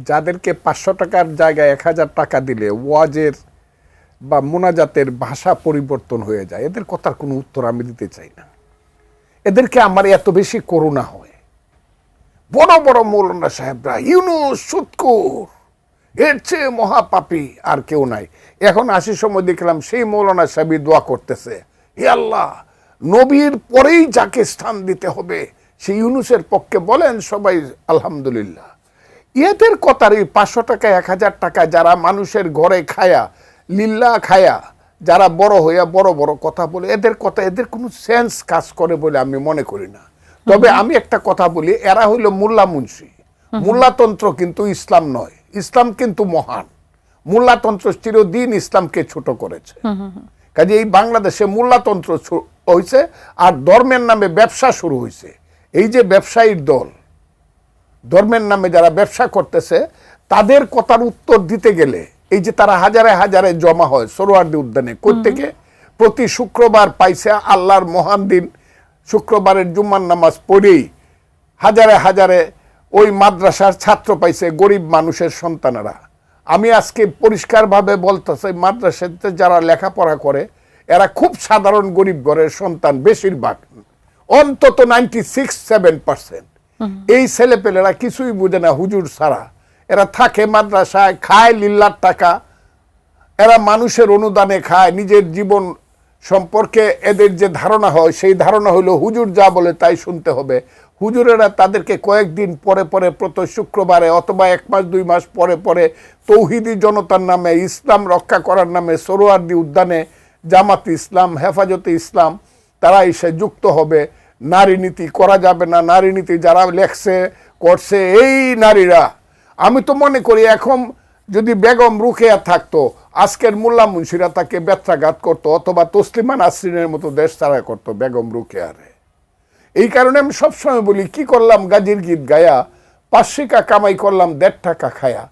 যাদেরকে 500 টাকার জায়গায় 1000 টাকা দিলে ওয়াজের বা মোনাজাতের ভাষা পরিবর্তন হয়ে যায়, এদের কথার কোনো উত্তর আমি দিতে চাই না। এদেরকে আমার এত বেশি করুণা হয়। বড় বড় মৌলানা সাহেবরা ইউনুস সুৎখোর, এর চেয়ে মহাপাপী আর কেউ নাই। এখন আসি সময় দেখলাম সেই মৌলানা সাহেবই দোয়া করতেছে, হে আল্লাহ, নবীর পরেই যাকে স্থান দিতে হবে সেই ইউনুসের পক্ষে বলেন সবাই আলহামদুলিল্লাহ। এদের কথার এই 500 টাকা 1000 টাকা যারা মানুষের ঘরে খায়া লিল্লা খায়া যারা বড় হইয়া বড় বড় কথা বলে, এদের কথা এদের কোনো সেন্স কাজ করে বলে আমি মনে করি না। তবে আমি একটা কথা বলি, এরা হইল মোল্লা মুন্সি। মোল্লাতন্ত্র কিন্তু ইসলাম নয়, ইসলাম কিন্তু মহান। মোল্লাতন্ত্র চিরদিন ইসলামকে ছোট করেছে। কাজে এই বাংলাদেশে মোল্লাতন্ত্র হয়েছে আর ধর্মের নামে ব্যবসা শুরু হয়েছে। এই যে ব্যবসায়ীর দল, ধর্মের নামে যারা ব্যবসা করতেছে, তাদের কথার উত্তর দিতে গেলে এই যে তারা হাজারে হাজারে জমা হয় সোহরাওয়ার্দী উদ্যানে, কোত্থেকে? প্রতি শুক্রবার পাইছে আল্লাহর মহান দিন, শুক্রবারের জুম্মার নামাজ পড়েই হাজারে হাজারে ওই মাদ্রাসার ছাত্র পাইছে, গরিব মানুষের সন্তানেরা। আমি আজকে পরিষ্কারভাবে বলতেছি, মাদ্রাসাতে যারা লেখাপড়া করে এরা খুব সাধারণ গরিব ঘরের সন্তান, বেশিরভাগ, অন্তত 96-7%। এই ছেলেপেলেরা কিছুই বুঝে না হুজুর ছাড়া। এরা থাকে মাদ্রাসায়, খায় লিল্লার টাকা, এরা মানুষের অনুদানে খায়। নিজের জীবন সম্পর্কে এদের যে ধারণা হয় সেই ধারণা হলো হুজুর যা বলে তাই শুনতে হবে। হুজুরেরা তাদেরকে কয়েকদিন পরে পরে প্রতি শুক্রবারে অথবা 1 মাস 2 মাস পরে পরে তৌহিদি জনতার নামে, ইসলাম রক্ষা করার নামে সোহরাওয়ার্দী উদ্যানে জামাত ইসলাম, হেফাজতে ইসলাম তারা এসে যুক্ত হবে। নারী নীতি করা যাবে না, নারী নীতি যারা লেখছে করছে এই নারীরা। আমি তো মনে করি এখন যদি বেগম রুকেয়া থাকতো, আজকের মোল্লা মুন্সিরা তাকে ব্যত্রাঘাত করতো অথবা তসলিমা নাসরিনের মতো দেশ ছাড়া করতো বেগম রুকেয়ারে। এই কারণে আমি সবসময় বলি, কি করলাম গাজীর গীত গায়া, 5 টাকা কামাই করলাম 1.5 টাকা খায়া।